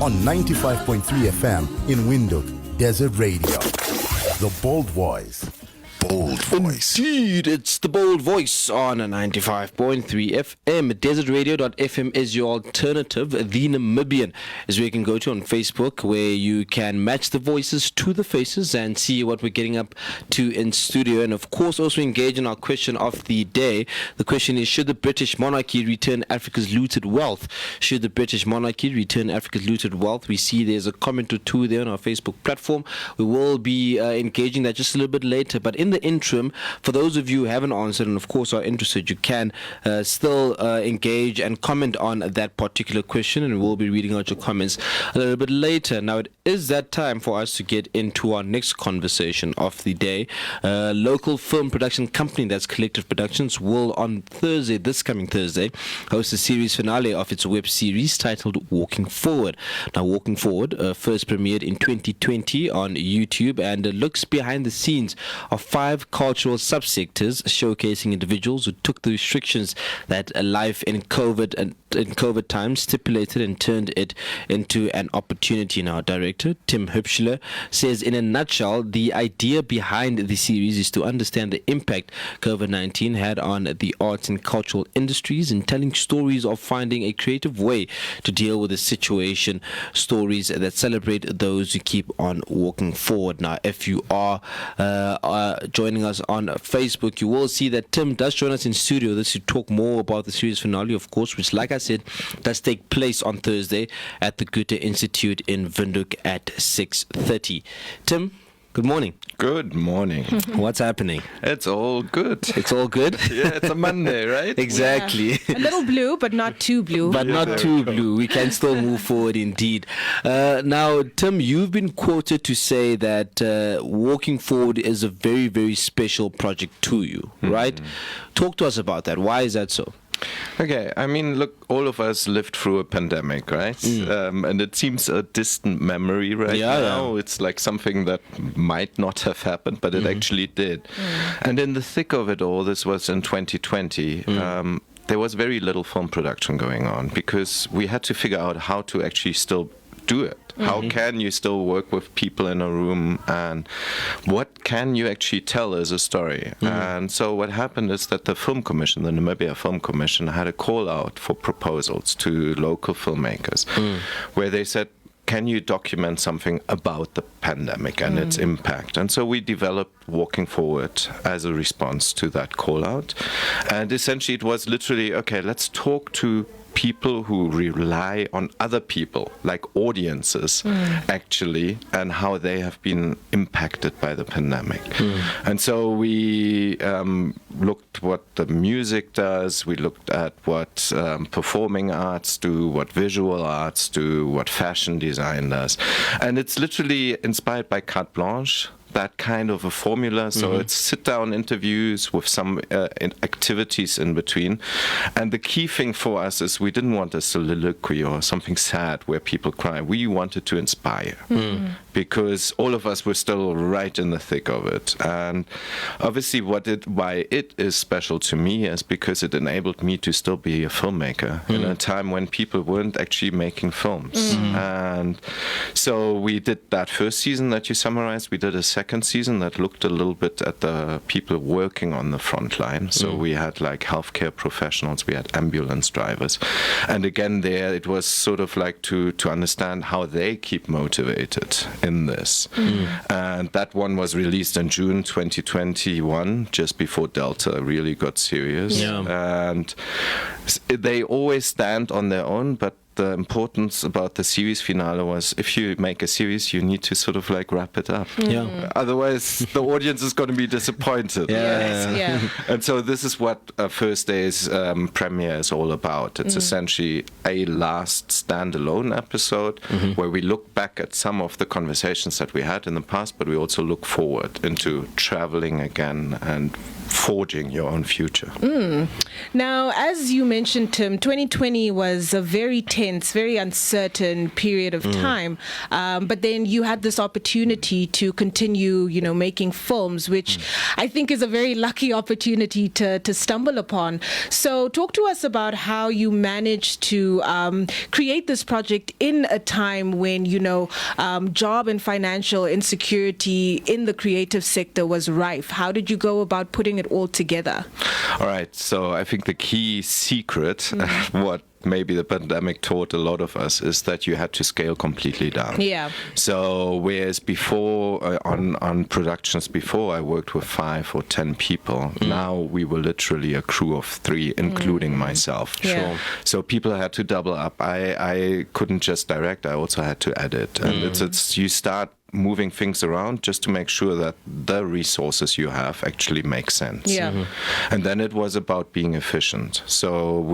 on 95.3 FM in Windhoek, Desert Radio. The Bold Voice. Bold Voice. Indeed, it's the Bold Voice on a 95.3 FM. DesertRadio.fm is your alternative, the Namibian, is where you can go to on Facebook, where you can match the voices to the faces and see what we're getting up to in studio. And of course, also engage in our question of the day. The question is, should the British monarchy return Africa's looted wealth? Should the British monarchy return Africa's looted wealth? We see there's a comment or two there on our Facebook platform. We will be engaging that just a little bit later. But in the interim, for those of you who haven't answered and of course are interested, you can still engage and comment on that particular question, and we'll be reading out your comments a little bit later. Now it is that time for us to get into our next conversation of the day. Local film production company, that's Collective Productions, will on Thursday, this coming Thursday, host a series finale of its web series titled Walking Forward. Now Walking Forward first premiered in 2020 on YouTube and looks behind the scenes of 5 cultural subsectors showcasing individuals who took the restrictions that life in COVID times stipulated and turned it into an opportunity. Now, director Tim Heubschle says, in a nutshell, the idea behind the series is to understand the impact COVID-19 had on the arts and cultural industries and telling stories of finding a creative way to deal with the situation, stories that celebrate those who keep on walking forward. Now, if you are joining us on Facebook, you will see that Tim does join us in studio this to talk more about the series finale, of course, which, like I said, does take place on Thursday at the Goethe Institute in Windhoek at 6:30. Tim, good morning. Good morning. What's happening? It's all good. It's all good? Yeah, it's a Monday, right? Exactly. Yeah. A little blue, but not too blue. But not too blue. We can still move forward indeed. Now, Tim, you've been quoted to say that Walking Forward is a very, very special project to you, right? Talk to us about that. Why is that so? Okay, I mean, look, all of us lived through a pandemic, right? And it seems a distant memory right now. Yeah. It's like something that might not have happened, but it actually did. And in the thick of it all, this was in 2020, there was very little film production going on because we had to figure out how to actually still do it. How can you still work with people in a room, and what can you actually tell as a story? And so what happened is that the Film Commission, the Namibia Film Commission, had a call out for proposals to local filmmakers where they said, can you document something about the pandemic and its impact? And so we developed Walking Forward as a response to that call out. And essentially it was literally, okay, let's talk to people who rely on other people, like audiences, actually, and how they have been impacted by the pandemic. And so we looked what the music does, we looked at what performing arts do, what visual arts do, what fashion design does. And it's literally inspired by Carte Blanche, that kind of a formula. So it's sit-down interviews with some activities in between. And the key thing for us is we didn't want a soliloquy or something sad where people cry. We wanted to inspire because all of us were still right in the thick of it. And obviously why it is special to me is because it enabled me to still be a filmmaker in a time when people weren't actually making films. And so we did that first season that you summarized. We did a second season that looked a little bit at the people working on the front line. So we had like healthcare professionals, we had ambulance drivers. And again, there it was sort of like to understand how they keep motivated in this. And that one was released in June 2021, just before Delta really got serious. And they always stand on their own, but the importance about the series finale was if you make a series, you need to sort of like wrap it up. Otherwise, the audience is going to be disappointed. And so this is what First Day's premiere is all about. It's essentially a last standalone episode where we look back at some of the conversations that we had in the past, but we also look forward into traveling again and forging your own future. Now, as you mentioned, Tim, 2020 was a very tense, very uncertain period of time. But then you had this opportunity to continue, making films, which I think is a very lucky opportunity to stumble upon. So talk to us about how you managed to create this project in a time when, job and financial insecurity in the creative sector was rife. How did you go about putting it all together? All right. So I think the key secret, what maybe the pandemic taught a lot of us, is that you had to scale completely down. Yeah. So whereas before, on productions before, I worked with 5 or 10 people. Now we were literally a crew of 3, including myself. Yeah. So people had to double up. I couldn't just direct, I also had to edit. And it's you start moving things around just to make sure that the resources you have actually make sense. Yeah. And then it was about being efficient. So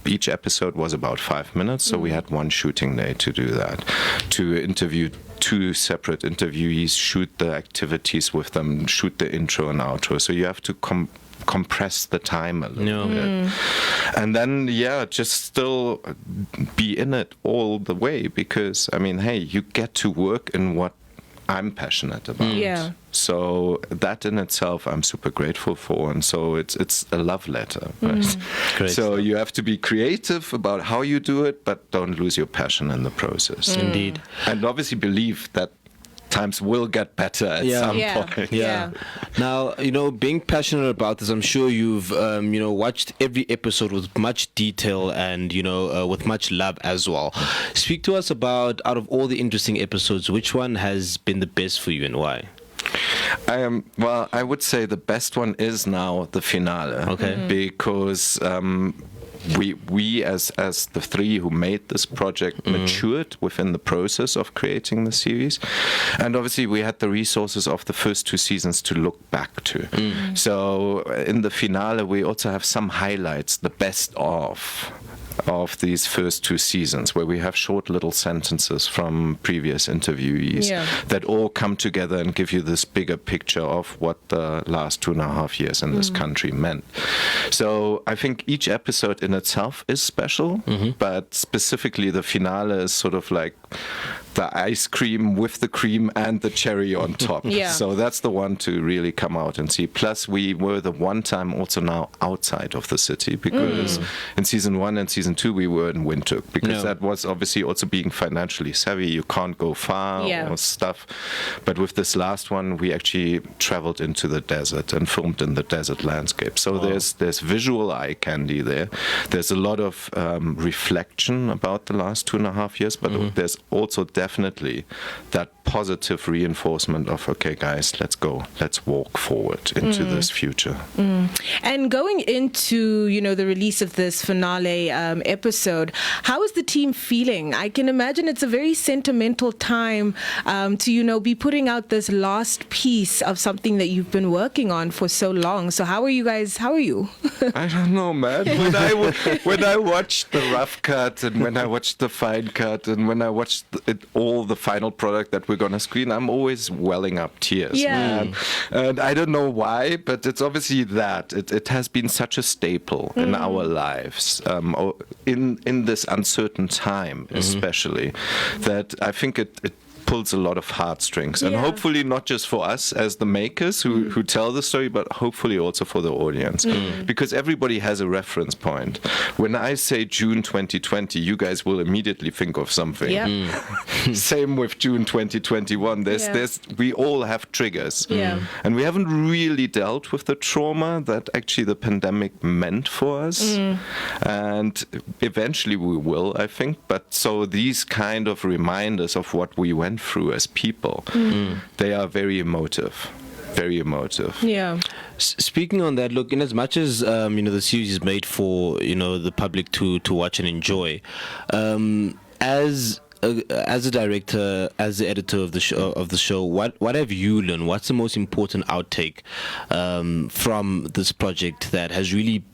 each episode was about 5 minutes, so we had one shooting day to do that, to interview 2 separate interviewees, shoot the activities with them, shoot the intro and outro. So you have to compress the time a little bit. And then, just still be in it all the way, because, hey, you get to work in what I'm passionate about. Yeah. So that in itself I'm super grateful for, and so it's a love letter, right? Great so stuff. you have to be creative about how you do it, but don't lose your passion in the process. Indeed. And obviously believe that times will get better at some point. Yeah. Now, being passionate about this, I'm sure you've, watched every episode with much detail and, with much love as well. Speak to us about, out of all the interesting episodes, which one has been the best for you and why? I would say the best one is now the finale. Okay. Because we as the 3 who made this project matured within the process of creating the series, and obviously we had the resources of the first 2 seasons to look back to. So in the finale we also have some highlights, the best of these first 2 seasons, where we have short little sentences from previous interviewees that all come together and give you this bigger picture of what the last 2.5 years in this country meant. So I think each episode in itself is special, but specifically the finale is sort of like the ice cream with the cream and the cherry on top. So that's the one to really come out and see. Plus we were the one time also now outside of the city, because in season 1 and season 2 we were in Windhoek, because that was obviously also being financially savvy. You can't go far or stuff. But with this last one we actually traveled into the desert and filmed in the desert landscape. So there's visual eye candy there. There's a lot of reflection about the last 2.5 years, but there's also definitely that positive reinforcement of, okay guys, let's walk forward into this future. And going into the release of this finale episode, how is the team feeling? I can imagine it's a very sentimental time to be putting out this last piece of something that you've been working on for so long. So how are you guys? How are you? I don't know, man. When I watched the rough cut and when I watched the fine cut and when I watched all the final product that we're gonna screen, I'm always welling up tears. And I don't know why, but it's obviously that it has been such a staple in our lives, in this uncertain time especially, that I think it pulls a lot of heartstrings, and hopefully not just for us as the makers who tell the story, but hopefully also for the audience, because everybody has a reference point. When I say June 2020, you guys will immediately think of something. Same with June 2021. We all have triggers, and we haven't really dealt with the trauma that actually the pandemic meant for us, and eventually we will, I think. But so these kind of reminders of what we went through as people, they are very emotive. Speaking on that, look, in as much as the series is made for the public to watch and enjoy, as a director, as the editor of the show, what have you learned? What's the most important outtake from this project that has really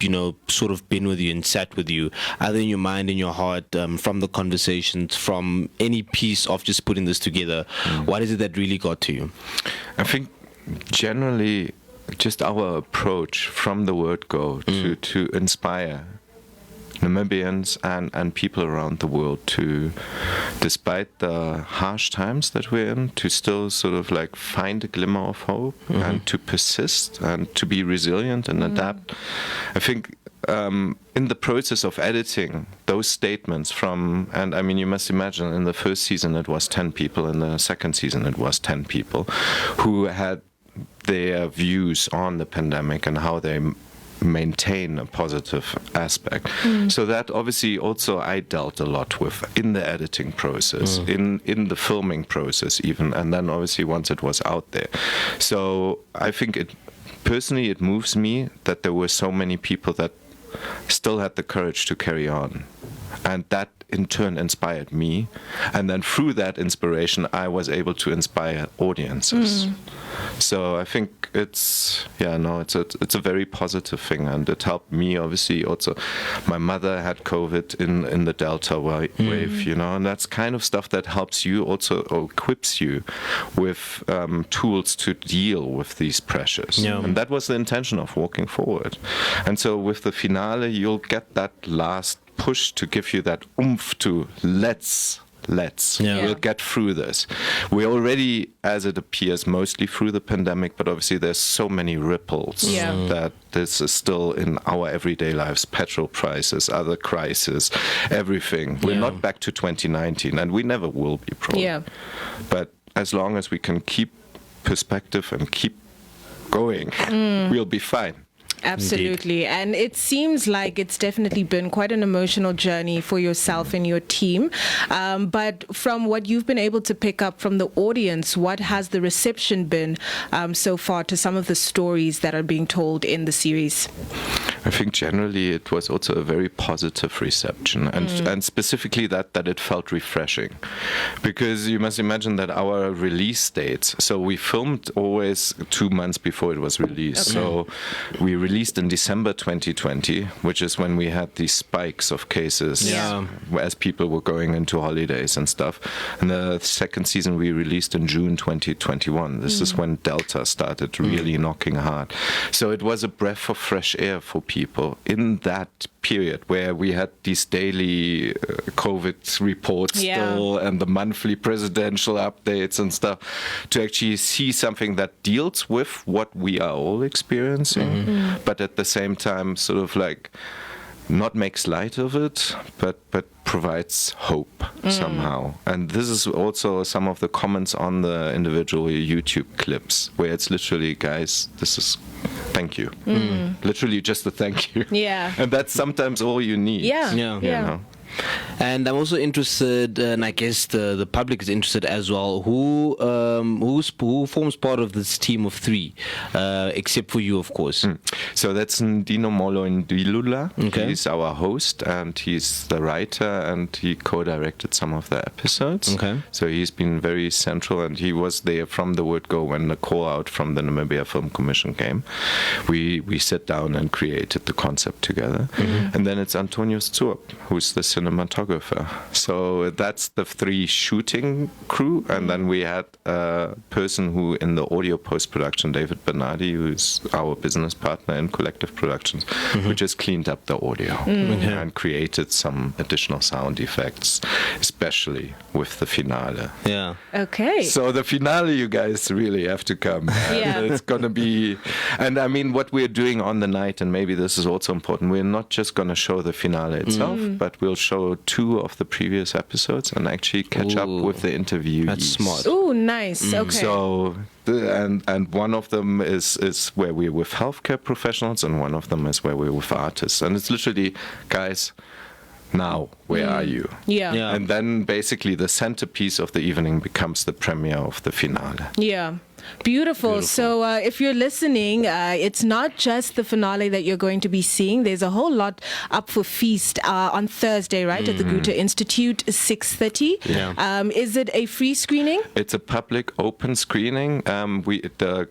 sort of been with you and sat with you, either in your mind, in your heart, from the conversations, from any piece of just putting this together? What is it that really got to you? I think generally just our approach from the word go to inspire Namibians and people around the world to, despite the harsh times that we're in, to still sort of like find a glimmer of hope and to persist and to be resilient and adapt. I think in the process of editing those statements and I mean, you must imagine in the first season it was 10 people, in the second season it was 10 people who had their views on the pandemic and how they maintain a positive aspect. So that obviously also I dealt a lot with in the editing process, in the filming process even, and then obviously once it was out there. So I think personally it moves me that there were so many people that still had the courage to carry on. And that in turn inspired me. And then through that inspiration, I was able to inspire audiences. So I think it's a very positive thing. And it helped me, obviously, also. My mother had COVID in the Delta wave, you know, and that's kind of stuff that helps you also, or equips you with tools to deal with these pressures. Yeah. And that was the intention of Walking Forward. And so with the finale, you'll get that last push to give you that oomph to let's we'll get through this. We're already, as it appears, mostly through the pandemic, but obviously there's so many ripples that this is still in our everyday lives. Petrol prices, other crises, everything. We're not back to 2019, and we never will be, probably. But as long as we can keep perspective and keep going, we'll be fine. Absolutely. Indeed. And it seems like it's definitely been quite an emotional journey for yourself and your team. But from what you've been able to pick up from the audience, what has the reception been so far to some of the stories that are being told in the series? I think generally it was also a very positive reception, and specifically that it felt refreshing. Because you must imagine that our release dates, so we filmed always 2 months before it was released. So we released in December 2020, which is when we had these spikes of cases as people were going into holidays and stuff. And the second season we released in June 2021. This is when Delta started really knocking hard. So it was a breath of fresh air for people in that period where we had these daily COVID reports still and the monthly presidential updates and stuff, to actually see something that deals with what we are all experiencing, but at the same time sort of like not makes light of it, but provides hope somehow. And this is also some of the comments on the individual YouTube clips where it's literally, guys, this is thank you. Literally just a thank you. Yeah. And that's sometimes all you need. Yeah. You know? And I'm also interested, and I guess the public is interested as well, who forms part of this team of 3, except for you, of course. So that's Namutenya Ndadi. He's our host, and he's the writer, and he co-directed some of the episodes. So he's been very central, and he was there from the word go when the call out from the Namibia Film Commission came. We sat down and created the concept together. And then it's Antonio Stzup, who's the cinematographer. So that's the 3 shooting crew, and then we had a person who in the audio post-production, David Bernardi, who's our business partner in Collective Productions, who just cleaned up the audio and created some additional sound effects, especially with the finale. So the finale, you guys really have to come. It's going to be, and I mean what we're doing on the night, and maybe this is also important, we're not just going to show the finale itself, but we'll show 2 of the previous episodes and actually catch up with the interviewees. That's smart. Oh, nice. Okay. So, and one of them is where we're with healthcare professionals, and one of them is where we're with artists. And it's literally, guys, now, where are you? And then basically the centerpiece of the evening becomes the premiere of the finale. Beautiful. So if you're listening, it's not just the finale that you're going to be seeing. There's a whole lot up for feast on Thursday, right, at the Goethe Institute, 6:30. Is it a free screening? It's a public open screening. The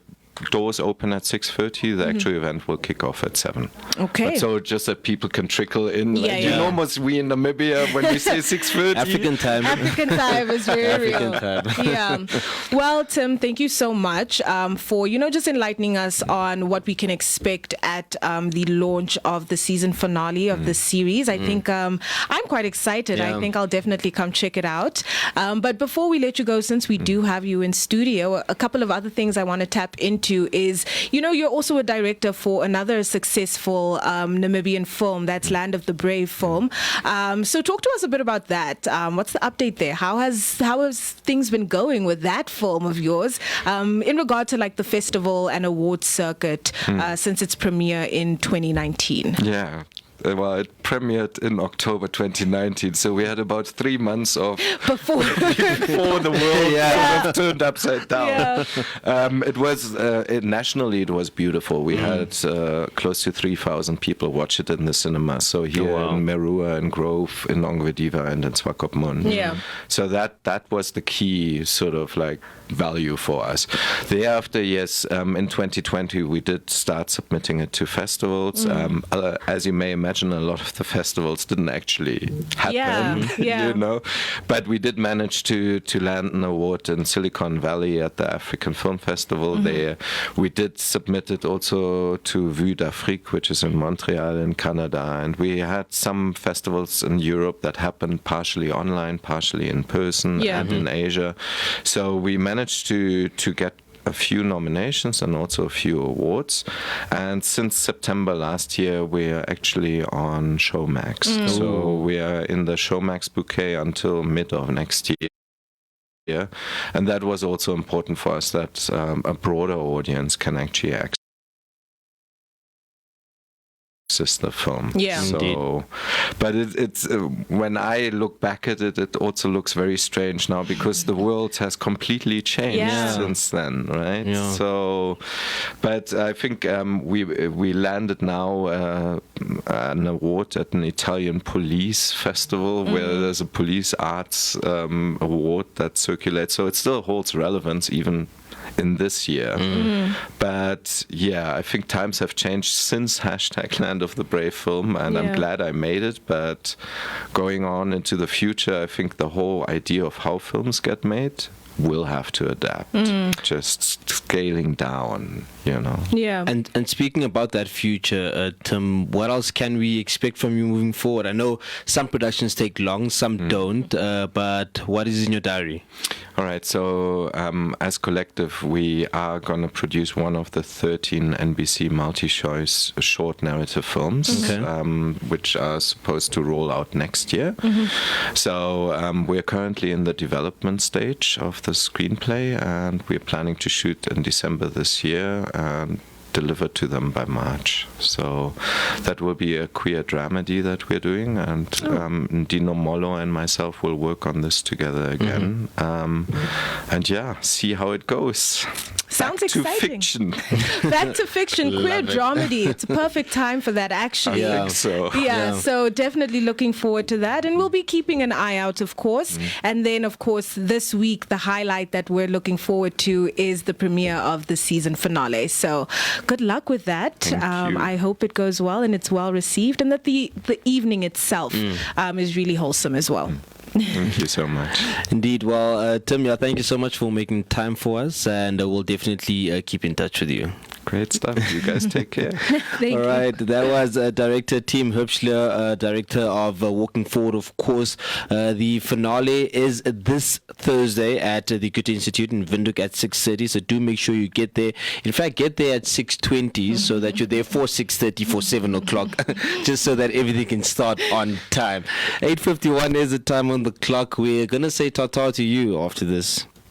doors open at 6:30. The actual event will kick off at 7. Okay. But so just that people can trickle in. Yeah, You know, almost we in Namibia when we say 6:30. African time. African time is very real. Time. Yeah. Well, Tim, thank you so much for, just enlightening us on what we can expect at the launch of the season finale of the series. I think I'm quite excited. Yeah. I think I'll definitely come check it out. But before we let you go, since we do have you in studio, a couple of other things I want to tap into is, you're also a director for another successful Namibian film, that's Land of the Brave film. So talk to us a bit about that. What's the update there? How has things been going with that film of yours in regard to like the festival and awards circuit since its premiere in 2019? Yeah. Well, it premiered in October 2019, so we had about 3 months of Before the world sort of turned upside down. Yeah. It was nationally, it was beautiful. We had close to 3,000 people watch it in the cinema. So here in Merua and Grove, in Ongwediva, and in Swakopmund. Yeah. So that was the key sort of like value for us. Thereafter, yes, in 2020 we did start submitting it to festivals. As you may imagine, a lot of the festivals didn't actually happen, but we did manage to land an award in Silicon Valley at the African Film Festival there. We did submit it also to Vue d'Afrique, which is in Montreal in Canada, and we had some festivals in Europe that happened partially online, partially in person, and in Asia. So we managed to get a few nominations and also a few awards, and since September last year we're actually on Showmax. So we are in the Showmax bouquet until mid of next year, and that was also important for us, that a broader audience can actually access the film. So, but it's when I look back at it, it also looks very strange now because the world has completely changed since then, right? So, but I think we landed now an award at an Italian police festival where there's a police arts award that circulates, so it still holds relevance even in this year. But yeah, I think times have changed since #Land of the Brave film, and I'm glad I made it. But going on into the future, I think the whole idea of how films get made will have to adapt, just scaling down, Yeah. And speaking about that future, Tim, what else can we expect from you moving forward? I know some productions take long, some don't, but what is in your diary? All right, so as Collective, we are going to produce one of the 13 NBC multi-choice short narrative films, which are supposed to roll out next year. So we're currently in the development stage of the screenplay, and we're planning to shoot in December this year and deliver to them by March. So that will be a queer dramedy that we're doing, and Dino Molo and myself will work on this together again. And see how it goes. Sounds Back exciting. to fiction. Back to fiction, queer dramedy. It's a perfect time for that, actually. I think so. So definitely looking forward to that. And we'll be keeping an eye out, of course. And then, of course, this week, the highlight that we're looking forward to is the premiere of the season finale. So good luck with that. Thank you. I hope it goes well and it's well received, and that the evening itself is really wholesome as well. Thank you so much. Indeed. Well, Tim, thank you so much for making time for us, and we'll definitely keep in touch with you. Great stuff. You guys take care. Thank All you. right, that was director Tim Heubschle, director of Walking Forward, of course. The finale is this Thursday at the Goethe Institute in Windhoek at 6:30, so do make sure you get there. In fact, get there at 6:20 so that you're there for 6:30, for 7 o'clock, just so that everything can start on time. 8:51 is the time on the clock. We're going to say ta-ta to you after this.